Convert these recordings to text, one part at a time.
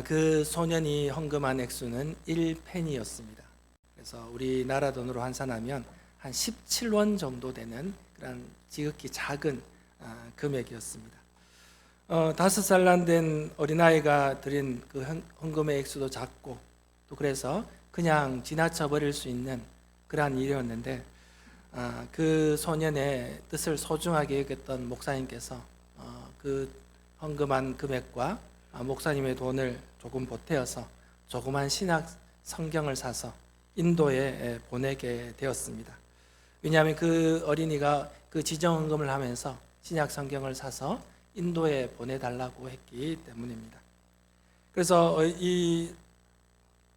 그 소년이 헌금한 액수는 1페니였습니다. 그래서 우리나라 돈으로 환산하면 한 17원 정도 되는 그런 지극히 작은 금액이었습니다. 5살 난 된 어린아이가 드린 그 헌금의 액수도 작고, 또 그래서 그냥 지나쳐 버릴 수 있는 그러한 일이었는데, 그 소년의 뜻을 소중하게 여겼던 목사님께서 그 헌금한 금액과 목사님의 돈을 조금 보태어서 조그만 신약 성경을 사서 인도에 보내게 되었습니다. 왜냐하면 그 어린이가 그 지정헌금을 하면서 신약 성경을 사서 인도에 보내달라고 했기 때문입니다. 그래서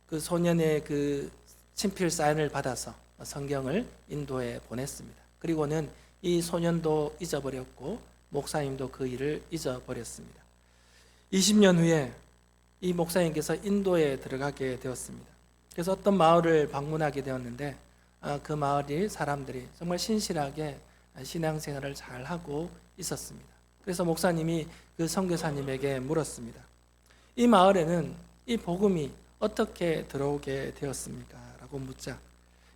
그 소년의 그 친필 사인을 받아서 성경을 인도에 보냈습니다. 그리고는 이 소년도 잊어버렸고 목사님도 그 일을 잊어버렸습니다. 20년 후에 이 목사님께서 인도에 들어가게 되었습니다. 그래서 어떤 마을을 방문하게 되었는데, 그 마을이 사람들이 정말 신실하게 신앙생활을 잘 하고 있었습니다. 그래서 목사님이 그 선교사님에게 물었습니다. 이 마을에는 이 복음이 어떻게 들어오게 되었습니까? 라고 묻자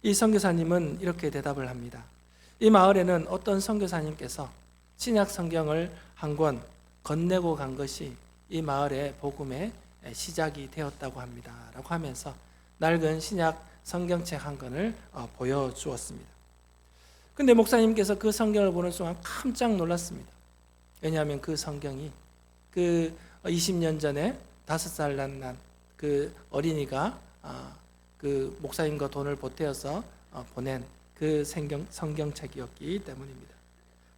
이 선교사님은 이렇게 대답을 합니다. 이 마을에는 어떤 선교사님께서 신약 성경을 한 권 건네고 간 것이 이 마을의 복음의 시작이 되었다고 합니다. 라고 하면서 낡은 신약 성경책 한 권을 보여주었습니다. 근데 목사님께서 그 성경을 보는 순간 깜짝 놀랐습니다. 왜냐하면 그 성경이 그 20년 전에 5살 난 그 어린이가 그 목사님과 돈을 보태어서 보낸 그 성경책이었기 때문입니다.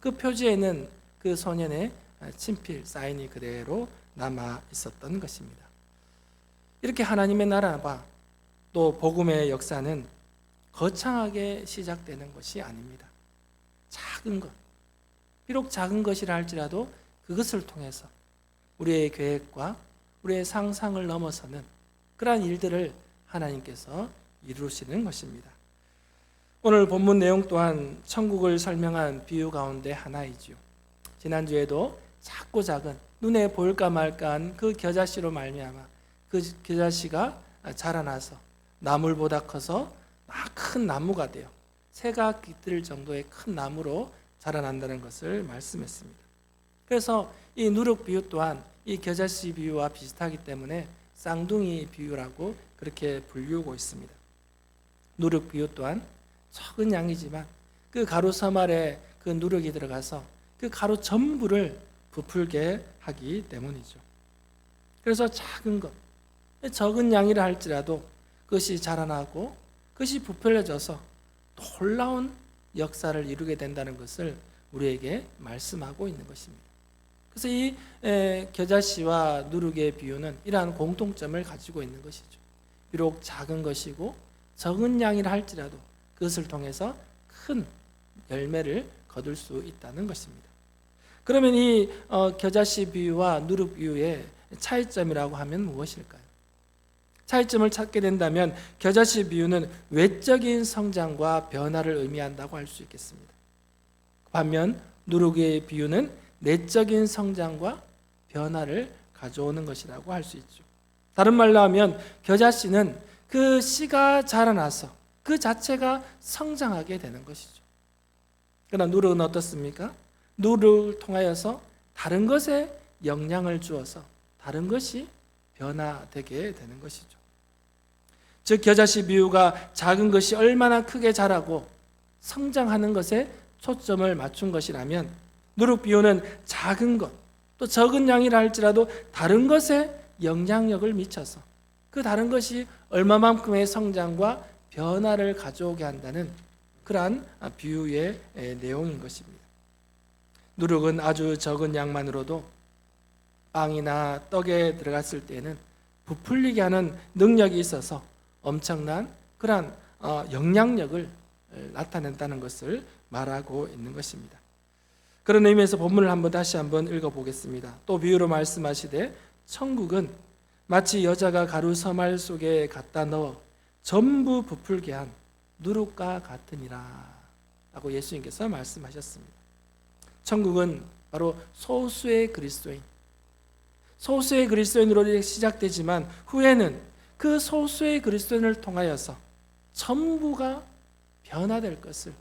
그 표지에는 그 소년의 친필 사인이 그대로 남아 있었던 것입니다. 이렇게 하나님의 나라와 또 복음의 역사는 거창하게 시작되는 것이 아닙니다. 작은 것, 비록 작은 것이라 할지라도 그것을 통해서 우리의 계획과 우리의 상상을 넘어서는 그러한 일들을 하나님께서 이루시는 것입니다. 오늘 본문 내용 또한 천국을 설명한 비유 가운데 하나이지요. 지난주에도 작고 작은 눈에 보일까 말까한 그 겨자씨로 말미암아 그 겨자씨가 자라나서 나물보다 커서 큰 나무가 되어 새가 깃들 정도의 큰 나무로 자라난다는 것을 말씀했습니다. 그래서 이 누룩 비유 또한 이 겨자씨 비유와 비슷하기 때문에 쌍둥이 비유라고 그렇게 불리우고 있습니다. 누룩 비유 또한 적은 양이지만 그 가루 섬 아래 그 누룩이 들어가서 그 가루 전부를 부풀게 하기 때문이죠. 그래서 작은 것, 적은 양이라 할지라도 그것이 자라나고 그것이 부풀려져서 놀라운 역사를 이루게 된다는 것을 우리에게 말씀하고 있는 것입니다. 그래서 이 겨자씨와 누룩의 비유는 이러한 공통점을 가지고 있는 것이죠. 비록 작은 것이고 적은 양이라 할지라도 그것을 통해서 큰 열매를 거둘 수 있다는 것입니다. 그러면 이 겨자씨 비유와 누룩 비유의 차이점이라고 하면 무엇일까요? 차이점을 찾게 된다면 겨자씨 비유는 외적인 성장과 변화를 의미한다고 할 수 있겠습니다. 반면 누룩의 비유는 내적인 성장과 변화를 가져오는 것이라고 할 수 있죠. 다른 말로 하면 겨자씨는 그 씨가 자라나서 그 자체가 성장하게 되는 것이죠. 그러나 누룩은 어떻습니까? 누룩을 통하여서 다른 것에 영향을 주어서 다른 것이 변화되게 되는 것이죠. 즉 겨자씨 비유가 작은 것이 얼마나 크게 자라고 성장하는 것에 초점을 맞춘 것이라면 누룩 비유는 작은 것, 또 적은 양이라 할지라도 다른 것에 영향력을 미쳐서 그 다른 것이 얼마만큼의 성장과 변화를 가져오게 한다는 그러한 비유의 내용인 것입니다. 누룩은 아주 적은 양만으로도 빵이나 떡에 들어갔을 때는 부풀리게 하는 능력이 있어서 엄청난 그러한 영향력을 나타낸다는 것을 말하고 있는 것입니다. 그런 의미에서 본문을 다시 한번 읽어보겠습니다. 또 비유로 말씀하시되 천국은 마치 여자가 가루 서말 속에 갖다 넣어 전부 부풀게 한 누룩과 같으니라 라고 예수님께서 말씀하셨습니다. 천국은 바로 소수의 그리스도인, 소수의 그리스도인으로 시작되지만 후에는 그 소수의 그리스도인을 통하여서 전부가 변화될 것을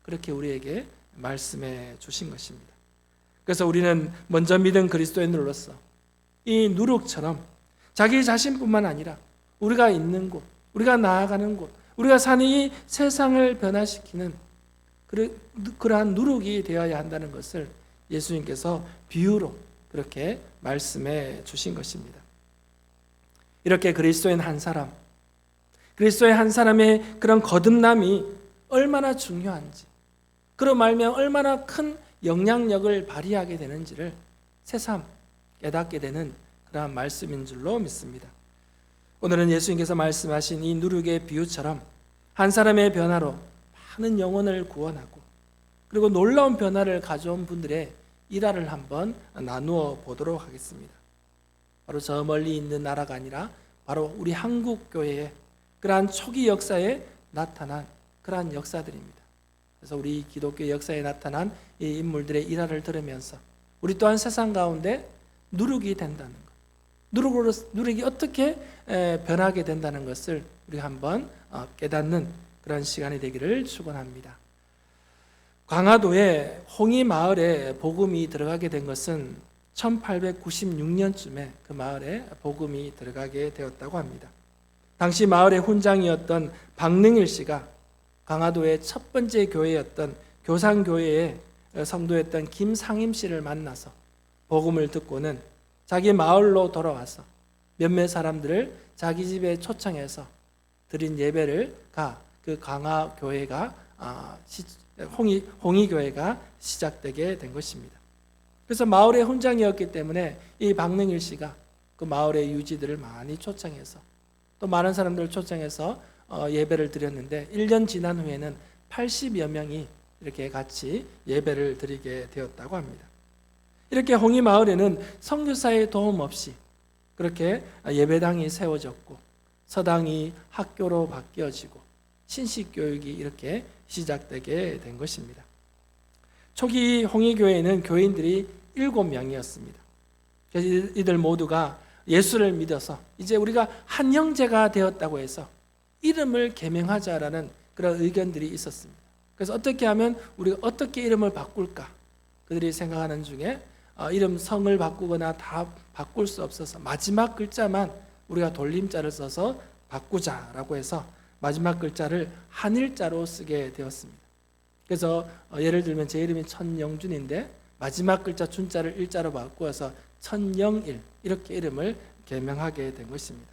그렇게 우리에게 말씀해 주신 것입니다. 그래서 우리는 먼저 믿은 그리스도인으로서 이 누룩처럼 자기 자신뿐만 아니라 우리가 있는 곳, 우리가 나아가는 곳, 우리가 사는 이 세상을 변화시키는 그러한 누룩이 되어야 한다는 것을 예수님께서 비유로 그렇게 말씀해 주신 것입니다. 이렇게 그리스도인 한 사람의 그런 거듭남이 얼마나 중요한지, 그로 말미암아 얼마나 큰 영향력을 발휘하게 되는지를 새삼 깨닫게 되는 그러한 말씀인 줄로 믿습니다. 오늘은 예수님께서 말씀하신 이 누룩의 비유처럼 한 사람의 변화로 많은 영혼을 구원하고 그리고 놀라운 변화를 가져온 분들의 일화를 한번 나누어 보도록 하겠습니다. 바로 저 멀리 있는 나라가 아니라 바로 우리 한국 교회의 그러한 초기 역사에 나타난 그러한 역사들입니다. 그래서 우리 기독교 역사에 나타난 이 인물들의 일화를 들으면서 우리 또한 세상 가운데 누룩이 된다는 것, 누룩이 어떻게 변하게 된다는 것을 우리 한번 깨닫는 그런 시간이 되기를 축원합니다. 광화도의 홍이 마을에 복음이 들어가게 된 것은 1896년쯤에 그 마을에 복음이 들어가게 되었다고 합니다. 당시 마을의 훈장이었던 박능일 씨가 강화도의 첫 번째 교회였던 교산교회의 성도였던 김상임 씨를 만나서 복음을 듣고는 자기 마을로 돌아와서 몇몇 사람들을 자기 집에 초청해서 드린 예배를 그 강화교회가 홍의교회가 시작되게 된 것입니다. 그래서 마을의 훈장이었기 때문에 이 박능일 씨가 그 마을의 유지들을 많이 초청해서 또 많은 사람들을 초청해서 예배를 드렸는데 1년 지난 후에는 80여 명이 이렇게 같이 예배를 드리게 되었다고 합니다. 이렇게 홍의 마을에는 선교사의 도움 없이 그렇게 예배당이 세워졌고 서당이 학교로 바뀌어지고 신식교육이 이렇게 시작되게 된 것입니다. 초기 홍의교회는 교인들이 7명이었습니다. 그래서 이들 모두가 예수를 믿어서 이제 우리가 한 형제가 되었다고 해서 이름을 개명하자라는 그런 의견들이 있었습니다. 그래서 어떻게 하면 우리가 어떻게 이름을 바꿀까? 그들이 생각하는 중에 이름 성을 바꾸거나 다 바꿀 수 없어서 마지막 글자만 우리가 돌림자를 써서 바꾸자라고 해서 마지막 글자를 한일자로 쓰게 되었습니다. 그래서 예를 들면 제 이름이 천영준인데 마지막 글자 준자를 일자로 바꾸어서 천영일 이렇게 이름을 개명하게 된 것입니다.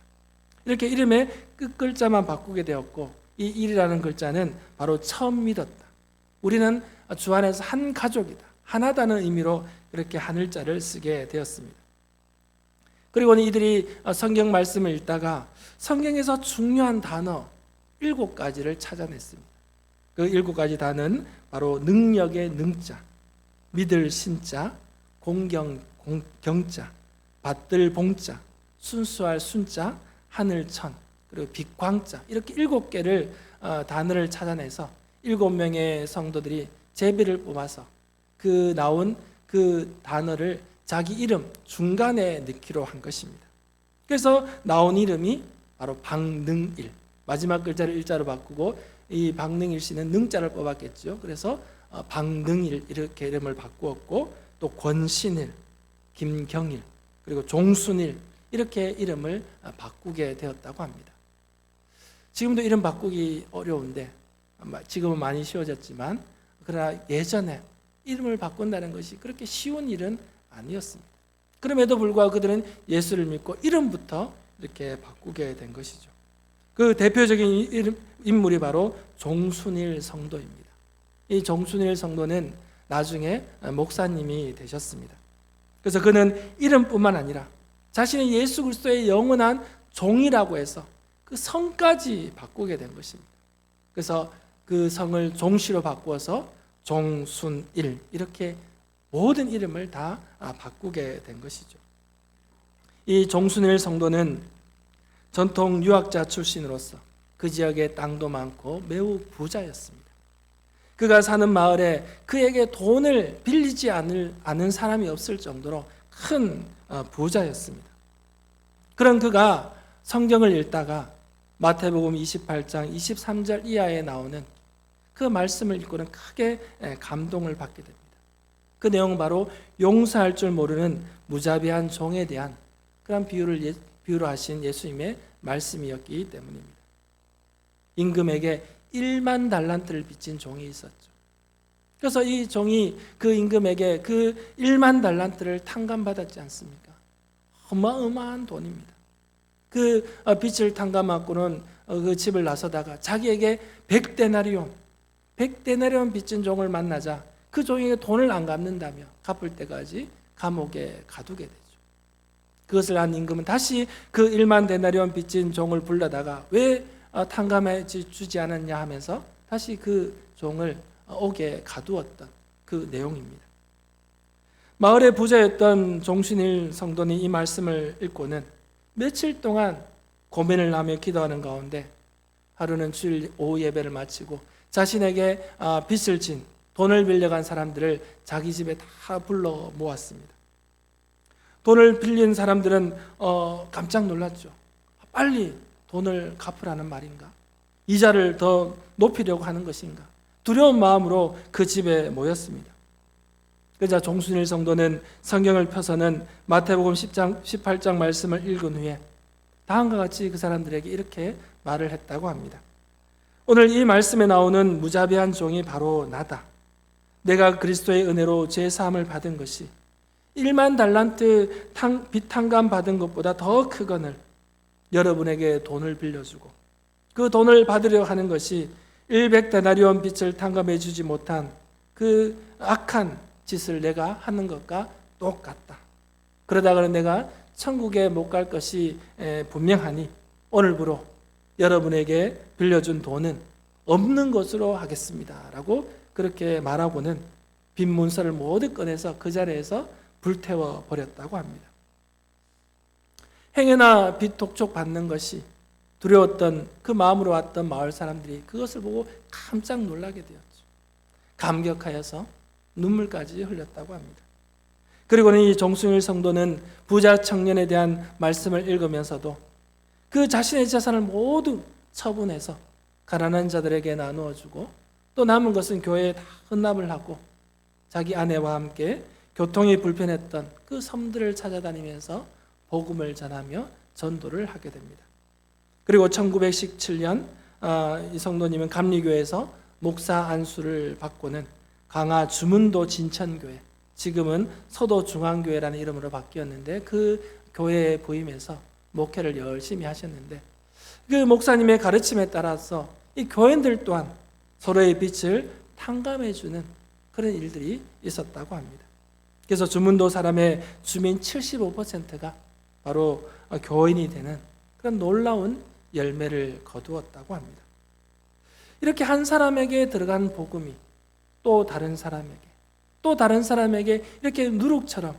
이렇게 이름의 끝글자만 바꾸게 되었고 이 일이라는 글자는 바로 처음 믿었다. 우리는 주 안에서 한 가족이다. 하나다는 의미로 이렇게 한글자를 쓰게 되었습니다. 그리고는 이들이 성경 말씀을 읽다가 성경에서 중요한 단어 7가지를 찾아냈습니다. 그 7가지 단어는 바로 능력의 능자, 믿을 신자, 경자, 받들 봉자, 순수할 순자, 하늘천, 그리고 빛광자 이렇게 7개를 단어를 찾아내서 7명의 성도들이 제비를 뽑아서 그 나온 그 단어를 자기 이름 중간에 넣기로 한 것입니다. 그래서 나온 이름이 바로 박능일, 마지막 글자를 일자로 바꾸고 이 박능일 씨는 능자를 뽑았겠죠. 그래서 박능일 이렇게 이름을 바꾸었고 또 권신일, 김경일, 그리고 종순일 이렇게 이름을 바꾸게 되었다고 합니다. 지금도 이름 바꾸기 어려운데 지금은 많이 쉬워졌지만 그러나 예전에 이름을 바꾼다는 것이 그렇게 쉬운 일은 아니었습니다. 그럼에도 불구하고 그들은 예수를 믿고 이름부터 이렇게 바꾸게 된 것이죠. 그 대표적인 인물이 바로 종순일 성도입니다. 이 종순일 성도는 나중에 목사님이 되셨습니다. 그래서 그는 이름뿐만 아니라 자신의 예수 그리스도의 영원한 종이라고 해서 그 성까지 바꾸게 된 것입니다. 그래서 그 성을 종씨로 바꾸어서 종순일 이렇게 모든 이름을 다 바꾸게 된 것이죠. 이 종순일 성도는 전통 유학자 출신으로서 그 지역에 땅도 많고 매우 부자였습니다. 그가 사는 마을에 그에게 돈을 빌리지 않은 사람이 없을 정도로 큰 부자였습니다. 그런 그가 성경을 읽다가 마태복음 28장 23절 이하에 나오는 그 말씀을 읽고는 크게 감동을 받게 됩니다. 그 내용은 바로 용서할 줄 모르는 무자비한 종에 대한 그런 비유로 하신 예수님의 말씀이었기 때문입니다. 임금에게 1만 달란트를 빚진 종이 있었죠. 그래서 이 종이 그 임금에게 그 1만 달란트를 탕감받았지 않습니까? 어마어마한 돈입니다. 그 빚을 탕감받고는 그 집을 나서다가 자기에게 100데나리온 빚진 종을 만나자 그 종에게 돈을 안 갚는다며 갚을 때까지 감옥에 가두게 되죠. 그것을 안 임금은 다시 그 1만 데나리온 빚진 종을 불러다가 왜 탕감해 주지 않았냐 하면서 다시 그 종을 옥에 가두었던 그 내용입니다. 마을의 부자였던 종신일 성도는 이 말씀을 읽고는 며칠 동안 고민을 하며 기도하는 가운데 하루는 주일 오후 예배를 마치고 자신에게 빚을 진 돈을 빌려간 사람들을 자기 집에 다 불러 모았습니다. 돈을 빌린 사람들은 깜짝 놀랐죠. 빨리 돈을 갚으라는 말인가? 이자를 더 높이려고 하는 것인가? 두려운 마음으로 그 집에 모였습니다. 그러자 종순일 성도는 성경을 펴서는 마태복음 18장 말씀을 읽은 후에 다음과 같이 그 사람들에게 이렇게 말을 했다고 합니다. 오늘 이 말씀에 나오는 무자비한 종이 바로 나다. 내가 그리스도의 은혜로 죄 사함을 받은 것이 1만 달란트 빚 탕감 받은 것보다 더 크거늘 여러분에게 돈을 빌려주고 그 돈을 받으려 하는 것이 100데나리온 빚을 탕감해 주지 못한 그 악한 짓을 내가 하는 것과 똑같다. 그러다가는 내가 천국에 못 갈 것이 분명하니 오늘부로 여러분에게 빌려준 돈은 없는 것으로 하겠습니다. 라고 그렇게 말하고는 빚 문서를 모두 꺼내서 그 자리에서 불태워 버렸다고 합니다. 행여나 빚 독촉 받는 것이 두려웠던 그 마음으로 왔던 마을 사람들이 그것을 보고 깜짝 놀라게 되었죠. 감격하여서 눈물까지 흘렸다고 합니다. 그리고는 이 종순일 성도는 부자 청년에 대한 말씀을 읽으면서도 그 자신의 재산을 모두 처분해서 가난한 자들에게 나누어 주고 또 남은 것은 교회에 다 헌납을 하고 자기 아내와 함께 교통이 불편했던 그 섬들을 찾아다니면서 복음을 전하며 전도를 하게 됩니다. 그리고 1917년 이 성도님은 감리교회에서 목사 안수를 받고는 강화 주문도 진천교회, 지금은 서도중앙교회라는 이름으로 바뀌었는데 그 교회에 부임해서 목회를 열심히 하셨는데 그 목사님의 가르침에 따라서 이 교인들 또한 서로의 빚을 탕감해주는 그런 일들이 있었다고 합니다. 그래서 주문도 사람의 주민 75%가 바로 교인이 되는 그런 놀라운 열매를 거두었다고 합니다. 이렇게 한 사람에게 들어간 복음이 또 다른 사람에게 이렇게 누룩처럼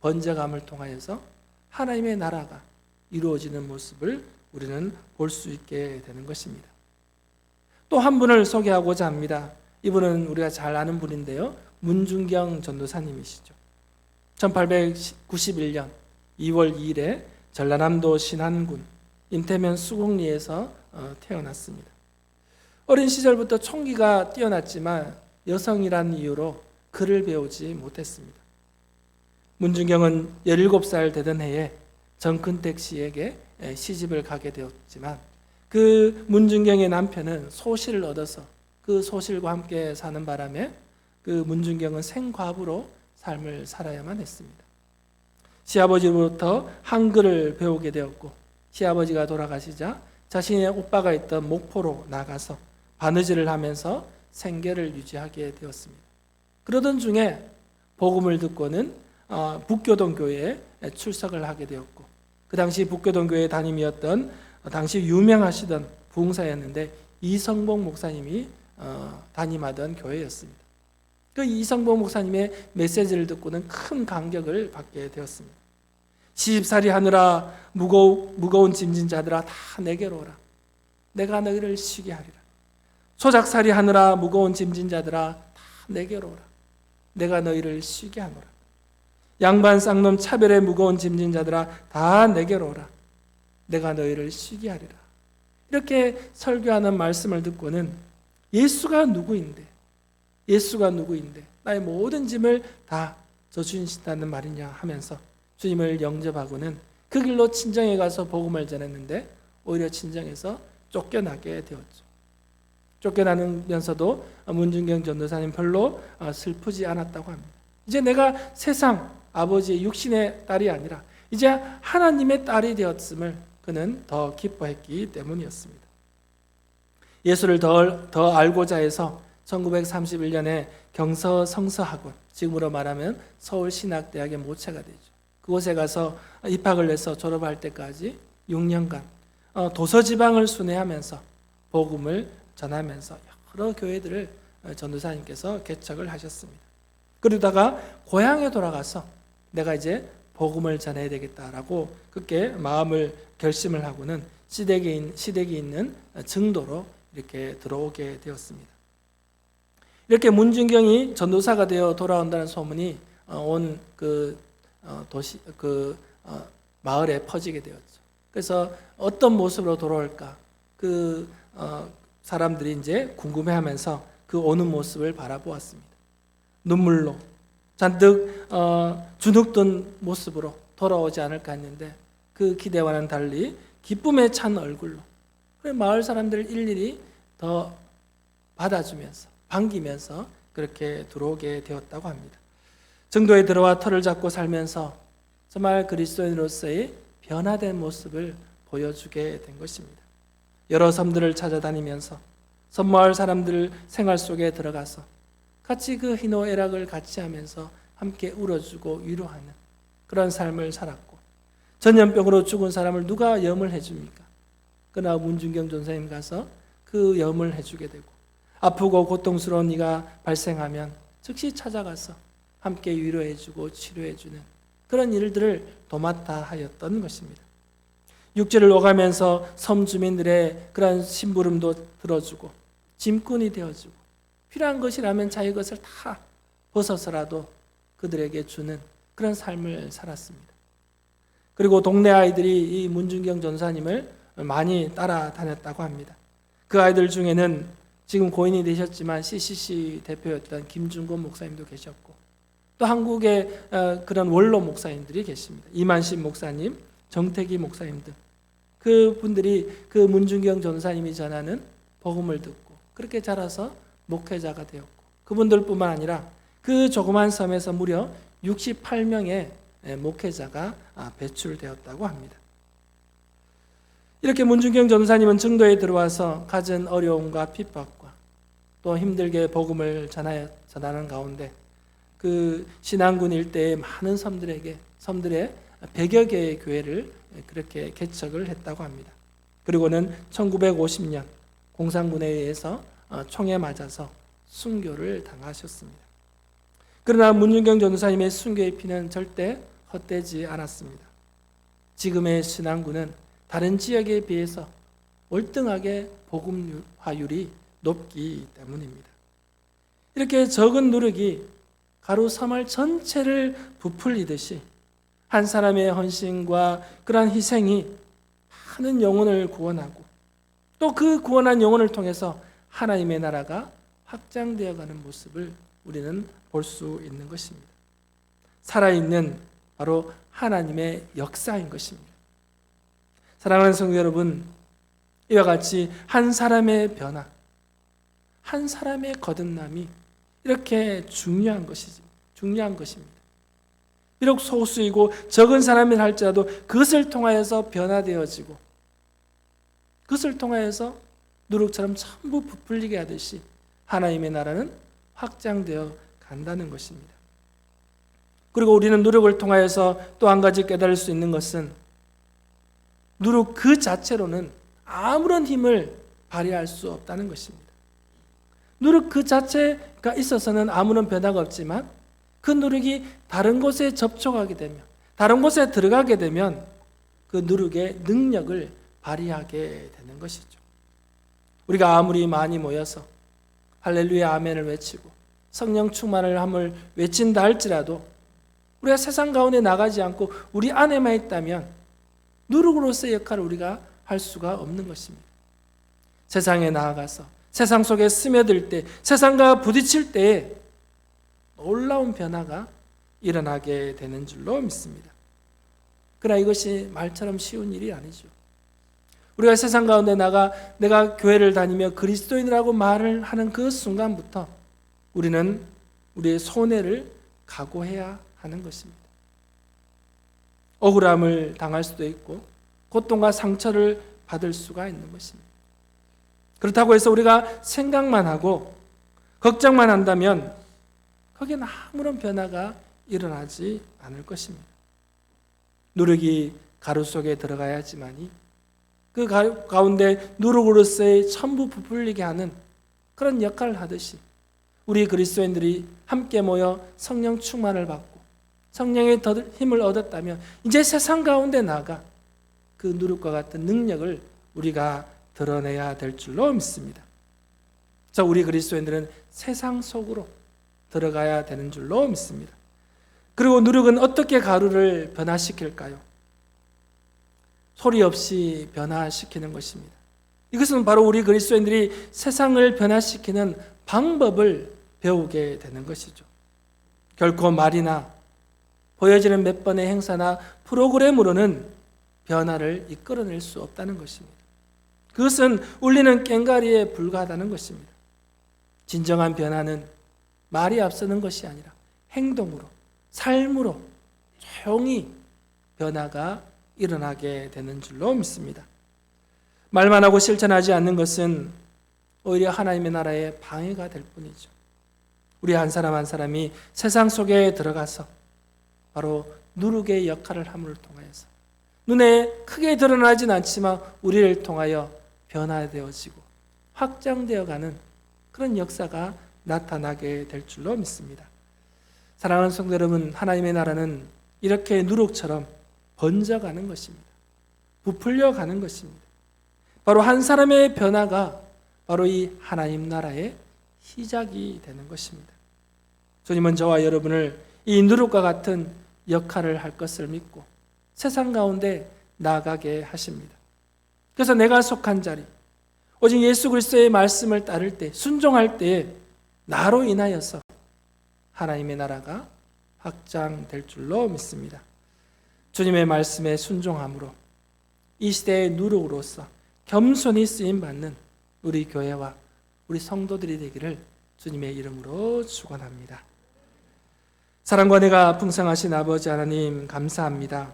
번져감을 통하여서 하나님의 나라가 이루어지는 모습을 우리는 볼 수 있게 되는 것입니다. 또 한 분을 소개하고자 합니다. 이분은 우리가 잘 아는 분인데요. 문중경 전도사님이시죠. 1891년 2월 2일에 전라남도 신안군 임태면 수곡리에서 태어났습니다. 어린 시절부터 총기가 뛰어났지만 여성이란 이유로 글을 배우지 못했습니다. 문중경은 17살 되던 해에 정근택 씨에게 시집을 가게 되었지만 그 문중경의 남편은 소실을 얻어서 그 소실과 함께 사는 바람에 그 문중경은 생과부로 삶을 살아야만 했습니다. 시아버지로부터 한글을 배우게 되었고 시아버지가 돌아가시자 자신의 오빠가 있던 목포로 나가서 바느질을 하면서 생계를 유지하게 되었습니다. 그러던 중에 복음을 듣고는 북교동 교회에 출석을 하게 되었고 그 당시 북교동 교회 담임이었던 당시 유명하시던 부흥사였는데 이성복 목사님이 담임하던 교회였습니다. 그 이성복 목사님의 메시지를 듣고는 큰 감격을 받게 되었습니다. 시집살이 하느라 무거운 짐진 자들아 다 내게로 오라. 내가 너희를 쉬게 하리라. 소작살이 하느라 무거운 짐진 자들아 다 내게로 오라. 내가 너희를 쉬게 하노라. 양반 쌍놈 차별에 무거운 짐진 자들아 다 내게로 오라. 내가 너희를 쉬게 하리라. 이렇게 설교하는 말씀을 듣고는 예수가 누구인데 나의 모든 짐을 다 져주신다는 말이냐 하면서 주님을 영접하고는 그 길로 친정에 가서 복음을 전했는데 오히려 친정에서 쫓겨나게 되었죠. 쫓겨나면서도 문준경 전도사님 별로 슬프지 않았다고 합니다. 이제 내가 세상 아버지의 육신의 딸이 아니라 이제 하나님의 딸이 되었음을 그는 더 기뻐했기 때문이었습니다. 예수를 더 알고자 해서 1931년에 경서성서학원, 지금으로 말하면 서울신학대학의 모체가 되죠. 그곳에 가서 입학을 해서 졸업할 때까지 6년간 도서지방을 순회하면서 복음을 전하면서 여러 교회들을 전도사님께서 개척을 하셨습니다. 그러다가 고향에 돌아가서 내가 이제 복음을 전해야 되겠다라고 그렇게 마음을 결심을 하고는 시댁이 있는 증도로 이렇게 들어오게 되었습니다. 이렇게 문준경이 전도사가 되어 돌아온다는 소문이 온 마을에 퍼지게 되었죠. 그래서 어떤 모습으로 돌아올까 사람들이 이제 궁금해하면서 그 오는 모습을 바라보았습니다. 눈물로 잔뜩 주눅든 모습으로 돌아오지 않을까 했는데 그 기대와는 달리 기쁨에 찬 얼굴로 마을 사람들을 일일이 더 받아주면서 반기면서 그렇게 들어오게 되었다고 합니다. 정도에 들어와 터를 잡고 살면서 정말 그리스도인으로서의 변화된 모습을 보여주게 된 것입니다. 여러 섬들을 찾아다니면서 섬마을 사람들 생활 속에 들어가서 같이 그 희노애락을 같이 하면서 함께 울어주고 위로하는 그런 삶을 살았고, 전염병으로 죽은 사람을 누가 염을 해줍니까? 그러나 문준경 전사님 가서 그 염을 해주게 되고, 아프고 고통스러운 이가 발생하면 즉시 찾아가서 함께 위로해주고 치료해주는 그런 일들을 도맡아 하였던 것입니다. 육지를 오가면서 섬 주민들의 그런 심부름도 들어주고 짐꾼이 되어주고 필요한 것이라면 자기 것을 다 벗어서라도 그들에게 주는 그런 삶을 살았습니다. 그리고 동네 아이들이 이 문준경 전사님을 많이 따라다녔다고 합니다. 그 아이들 중에는 지금 고인이 되셨지만 CCC 대표였던 김준권 목사님도 계셨고, 또 한국의 그런 원로 목사님들이 계십니다. 이만신 목사님, 정태기 목사님 등 그분들이 그 문준경 전사님이 전하는 복음을 듣고 그렇게 자라서 목회자가 되었고, 그분들뿐만 아니라 그 조그만 섬에서 무려 68명의 목회자가 배출되었다고 합니다. 이렇게 문준경 전사님은 증도에 들어와서 갖은 어려움과 핍박과 또 힘들게 복음을 전하는 가운데 그 신안군 일대의 많은 섬들의 100여 개의 교회를 그렇게 개척을 했다고 합니다. 그리고는 1950년 공산군에 의해서 총에 맞아서 순교를 당하셨습니다. 그러나 문준경 전도사님의 순교의 피는 절대 헛되지 않았습니다. 지금의 신안군은 다른 지역에 비해서 월등하게 복음화율이 높기 때문입니다. 이렇게 적은 노력이 가로 섬을 전체를 부풀리듯이 한 사람의 헌신과 그러한 희생이 많은 영혼을 구원하고 또 그 구원한 영혼을 통해서 하나님의 나라가 확장되어가는 모습을 우리는 볼 수 있는 것입니다. 살아있는 바로 하나님의 역사인 것입니다. 사랑하는 성도 여러분, 이와 같이 한 사람의 변화, 한 사람의 거듭남이 이렇게 중요한 것입니다. 비록 소수이고 적은 사람이라 할지라도 그것을 통하여서 변화되어지고 그것을 통하여서 누룩처럼 전부 부풀리게 하듯이 하나님의 나라는 확장되어 간다는 것입니다. 그리고 우리는 누룩을 통하여서 또 한 가지 깨달을 수 있는 것은 누룩 그 자체로는 아무런 힘을 발휘할 수 없다는 것입니다. 누룩 그 자체가 있어서는 아무런 변화가 없지만 그 누룩이 다른 곳에 접촉하게 되면, 다른 곳에 들어가게 되면 그 누룩의 능력을 발휘하게 되는 것이죠. 우리가 아무리 많이 모여서 할렐루야 아멘을 외치고 성령 충만을 함을 외친다 할지라도 우리가 세상 가운데 나가지 않고 우리 안에만 있다면 누룩으로서의 역할을 우리가 할 수가 없는 것입니다. 세상에 나아가서 세상 속에 스며들 때, 세상과 부딪힐 때에 놀라운 변화가 일어나게 되는 줄로 믿습니다. 그러나 이것이 말처럼 쉬운 일이 아니죠. 우리가 세상 가운데 나가 내가 교회를 다니며 그리스도인이라고 말을 하는 그 순간부터 우리는 우리의 손해를 각오해야 하는 것입니다. 억울함을 당할 수도 있고 고통과 상처를 받을 수가 있는 것입니다. 그렇다고 해서 우리가 생각만 하고 걱정만 한다면 거기에 아무런 변화가 일어나지 않을 것입니다. 누룩이 가루 속에 들어가야지만이 그 가운데 누룩으로서의 전부 부풀리게 하는 그런 역할을 하듯이 우리 그리스도인들이 함께 모여 성령 충만을 받고 성령의 힘을 얻었다면 이제 세상 가운데 나가 그 누룩과 같은 능력을 우리가 드러내야 될 줄로 믿습니다. 자, 우리 그리스도인들은 세상 속으로 들어가야 되는 줄로 믿습니다. 그리고 누룩은 어떻게 가루를 변화시킬까요? 소리 없이 변화시키는 것입니다. 이것은 바로 우리 그리스도인들이 세상을 변화시키는 방법을 배우게 되는 것이죠. 결코 말이나 보여지는 몇 번의 행사나 프로그램으로는 변화를 이끌어낼 수 없다는 것입니다. 그것은 울리는 꽹과리에 불과하다는 것입니다. 진정한 변화는 말이 앞서는 것이 아니라 행동으로, 삶으로 조용히 변화가 일어나게 되는 줄로 믿습니다. 말만 하고 실천하지 않는 것은 오히려 하나님의 나라에 방해가 될 뿐이죠. 우리 한 사람 한 사람이 세상 속에 들어가서 바로 누룩의 역할을 함을 통하여서 눈에 크게 드러나진 않지만 우리를 통하여 변화되어지고 확장되어가는 그런 역사가 나타나게 될 줄로 믿습니다. 사랑하는 성도 여러분, 하나님의 나라는 이렇게 누룩처럼 번져가는 것입니다. 부풀려가는 것입니다. 바로 한 사람의 변화가 바로 이 하나님 나라의 시작이 되는 것입니다. 주님은 저와 여러분을 이 누룩과 같은 역할을 할 것을 믿고 세상 가운데 나가게 하십니다. 그래서 내가 속한 자리, 오직 예수 그리스도의 말씀을 따를 때, 순종할 때에 나로 인하여서 하나님의 나라가 확장될 줄로 믿습니다. 주님의 말씀에 순종함으로 이 시대의 누룩으로서 겸손히 쓰임받는 우리 교회와 우리 성도들이 되기를 주님의 이름으로 축원합니다. 사랑과 은혜가 풍성하신 아버지 하나님 감사합니다.